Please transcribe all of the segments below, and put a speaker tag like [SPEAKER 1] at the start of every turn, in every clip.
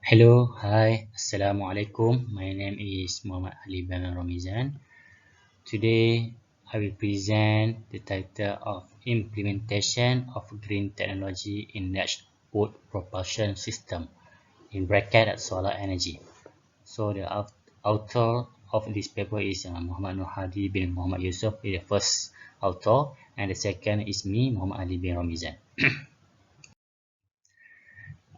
[SPEAKER 1] Hello, hi, Assalamualaikum. My name is Muhammad Ali Bagan Romizan. Today, I will present the title of Implementation of Green Technology in Yacht Boat Propulsion System in bracket solar energy. So the author of this paper is Muhammad Nurhardee bin Muhammad Yusoff, is the first author, and the second is me, Muhammad Ali bin Romizan.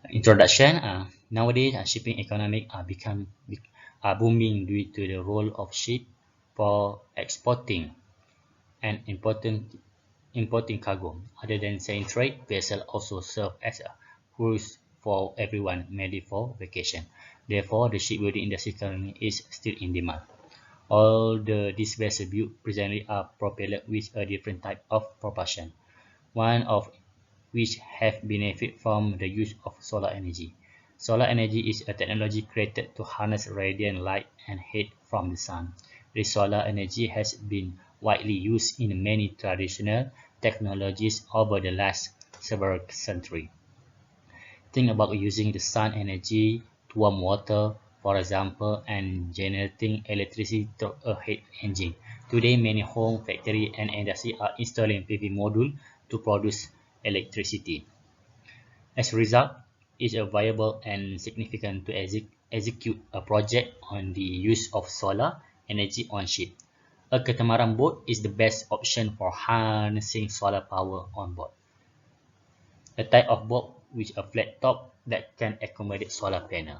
[SPEAKER 1] Introduction. Nowadays, shipping economic are booming due to the role of ship for exporting and importing cargo. Other than saying trade, vessels also serve as a cruise for everyone, mainly for vacation. Therefore, the shipbuilding industry currently is still in demand. All these vessels built presently are propelled with a different type of propulsion. One of which have benefit from the use of solar energy. Solar energy is a technology created to harness radiant light and heat from the sun. This solar energy has been widely used in many traditional technologies over the last several centuries. Think about using the sun energy to warm water, for example, and generating electricity through a heat engine. Today, many home, factory, and industry are installing PV module to produce electricity. As a result, it's a viable and significant to execute a project on the use of solar energy on ship. A catamaran boat is the best option for harnessing solar power on board. A type of boat with a flat top that can accommodate solar panel.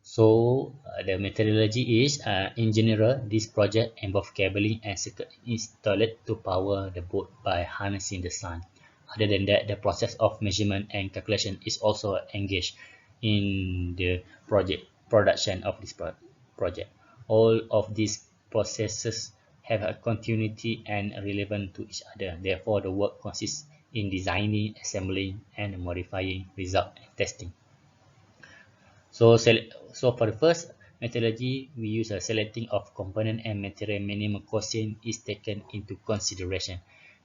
[SPEAKER 1] So the methodology is, in general, this project involves cabling and circuit installed to power the boat by harnessing the sun. Other than that, the process of measurement and calculation is also engaged in the project production of this project. All of these processes have a continuity and relevant to each other. Therefore, the work consists in designing, assembling, and modifying result and testing. So for the first methodology, we use a selecting of component and material minimum costing is taken into consideration,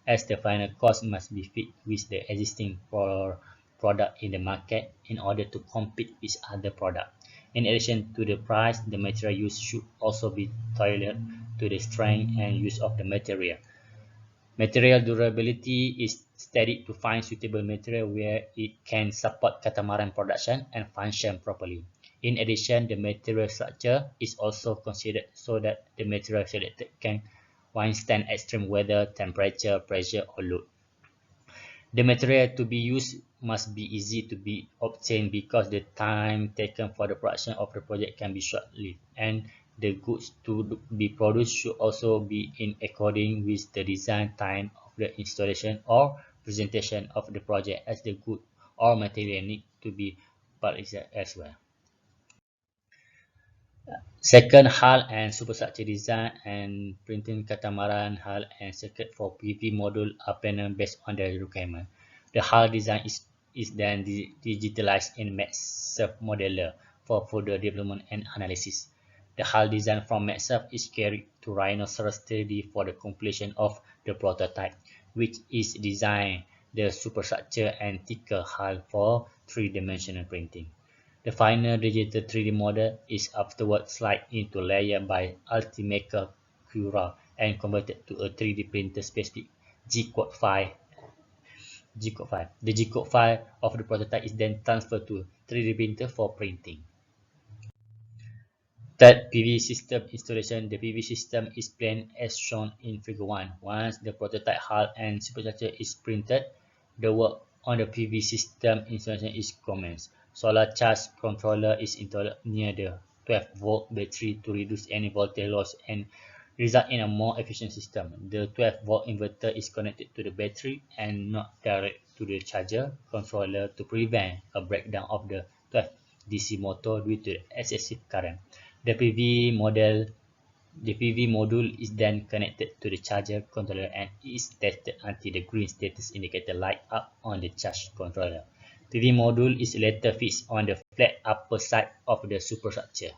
[SPEAKER 1] as the final cost must be fit with the existing product in the market in order to compete with other product. In addition to the price, the material used should also be tailored to the strength and use of the material. Material durability is studied to find suitable material where it can support catamaran production and function properly. In addition, the material structure is also considered so that the material selected can withstand extreme weather, temperature, pressure, or load. The material to be used must be easy to be obtained because the time taken for the production of the project can be short-lived, and the goods to be produced should also be in according with the design time of the installation or presentation of the project, as the good or material need to be published as well. Second, hull and superstructure design and printing catamaran hull and circuit for PV module are planned based on the requirement. The hull design is then digitalized in MathSurf modeler for further development and analysis. The hull design from MathSurf is carried to Rhinoceros 3D for the completion of the prototype, which is designed the superstructure and thicker hull for three-dimensional printing. The final digital 3D model is afterwards slid into layer by Ultimaker Cura and converted to a 3D printer specific G-code file. The G-code file of the prototype is then transferred to 3D printer for printing. Third, PV system installation. The PV system is planned as shown in Figure 1. Once the prototype hull and superstructure is printed, the work on the PV system installation is commenced. Solar charge controller is installed near the 12-volt battery to reduce any voltage loss and result in a more efficient system. The 12-volt inverter is connected to the battery and not direct to the charger controller to prevent a breakdown of the 12 DC motor due to excessive current. The PV module is then connected to the charger controller and is tested until the green status indicator light up on the charge controller. PV module is later fixed on the flat upper side of the superstructure.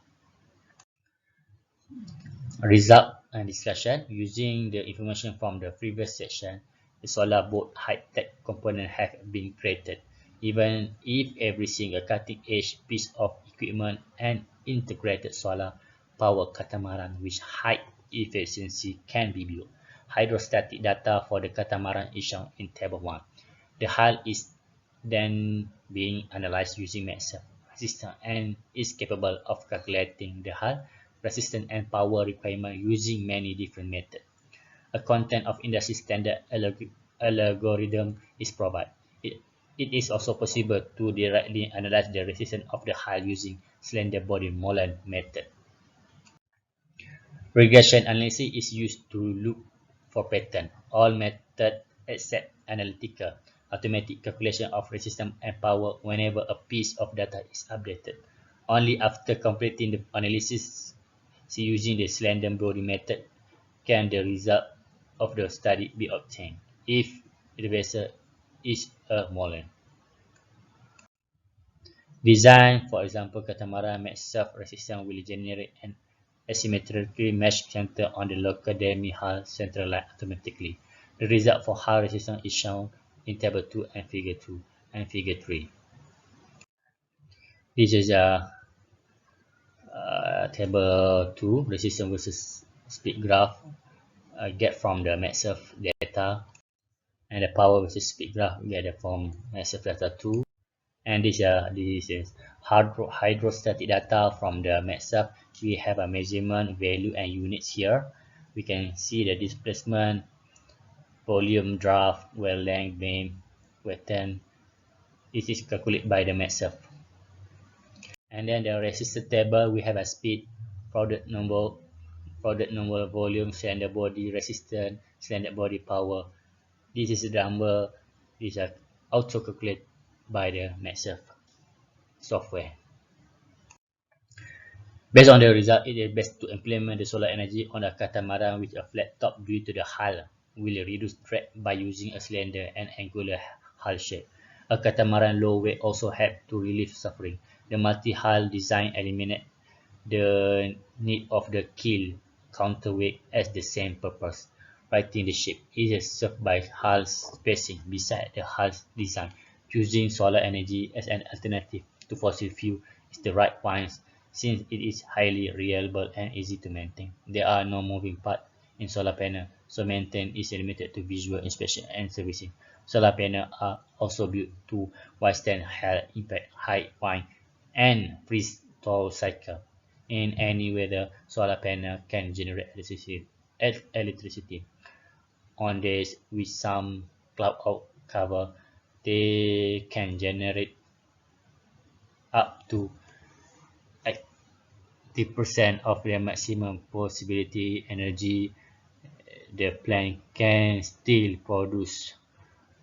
[SPEAKER 1] Result and discussion. Using the information from the previous section, the solar boat high-tech component have been created. Even if every single cutting-edge piece of equipment and integrated solar power catamaran with high efficiency can be built. Hydrostatic data for the catamaran is shown in Table 1. The hull is then being analyzed using MATLAB system and is capable of calculating the hull resistance and power requirement using many different methods. A content of industry standard algorithm is provided. It, it is also possible to directly analyze the resistance of the hull using slender body Molan method. Regression analysis is used to look for pattern. All methods except analytical, automatic calculation of resistance and power whenever a piece of data is updated. Only after completing the analysis using the slender body method can the result of the study be obtained if the vessel is a Molan. Design, for example, catamaran made self-resistant will generate an asymmetrically matched center on the local demi hull center line automatically. The result for hull resistance is shown in Table 2 and Figure 2 and Figure 3. This is a Table 2 resistance versus speed graph get from the MATLAB data, and the power versus speed graph get from MATLAB data 2. And this is hydrostatic data from the MATLAB. We have a measurement value and units here. We can see the displacement, volume, draft, well length, beam, wetting. This is calculated by the MATLAB. And then the resistance table, we have a speed, product number, volume, slender body, resistance, slender body power. This is the number. These are auto calculated by the MATLAB software. Based on the result, it is best to implement the solar energy on a catamaran with a flat top due to the hull will reduce drag by using a slender and angular hull shape. A catamaran low weight also helps to relieve suffering. The multi-hull design eliminates the need of the keel counterweight as the same purpose. Righting the ship is served by hull spacing beside the hull design. Choosing solar energy as an alternative to fossil fuel is the right point since it is highly reliable and easy to maintain. There are no moving parts in solar panel, so maintenance is limited to visual inspection and servicing. Solar panels are also built to withstand high impact, high wind, and freeze-thaw cycle. In any weather, solar panel can generate electricity. On days with some cloud cover, they can generate up to 80% of their maximum possibility energy. The plant can still produce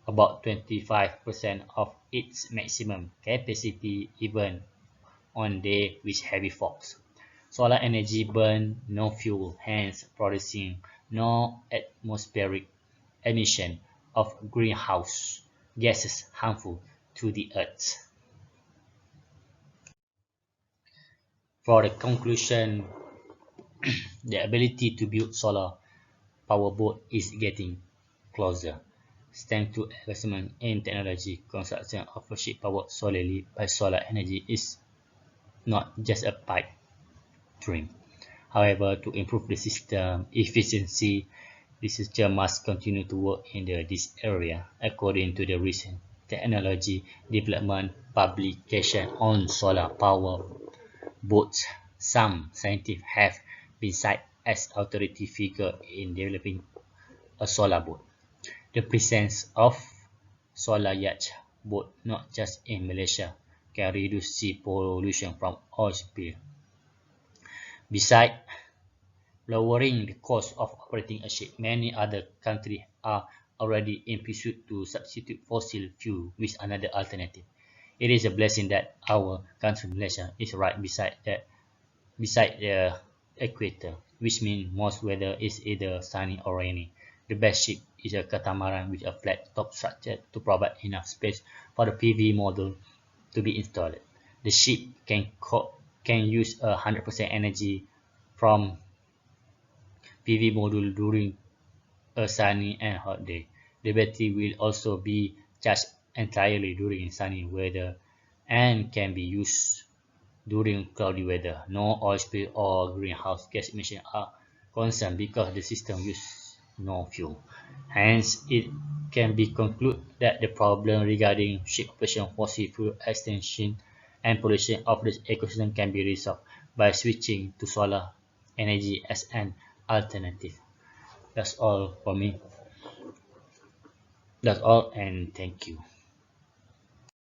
[SPEAKER 1] about 25% of its maximum capacity even on days with heavy fogs. Solar energy burns no fuel, hence producing no atmospheric emission of greenhouse gases harmful to the earth. For the conclusion, the ability to build solar power boat is getting closer. Thanks to investment in technology, construction of a ship powered solely by solar energy is not just a pipe dream. However, to improve the system efficiency, researchers must continue to work in this area. According to the recent technology development publication on solar power boats, some scientists have been cited as authority figure in developing a solar boat. The presence of solar yacht boat not just in Malaysia can reduce sea pollution from oil spill. Besides lowering the cost of operating a ship, many other countries are already in pursuit to substitute fossil fuel with another alternative. It is a blessing that our country, Malaysia, is right beside the equator, which means most weather is either sunny or rainy. The best ship is a catamaran with a flat top structure to provide enough space for the PV module to be installed. The ship can use 100% energy from PV module during a sunny and hot day. The battery will also be charged entirely during sunny weather and can be used during cloudy weather. No oil spill or greenhouse gas emissions are concerned because the system uses no fuel. Hence, it can be concluded that the problem regarding ship operation, fossil fuel extension, and pollution of the ecosystem can be resolved by switching to solar energy as an alternative. That's all for me. That's all, and thank you.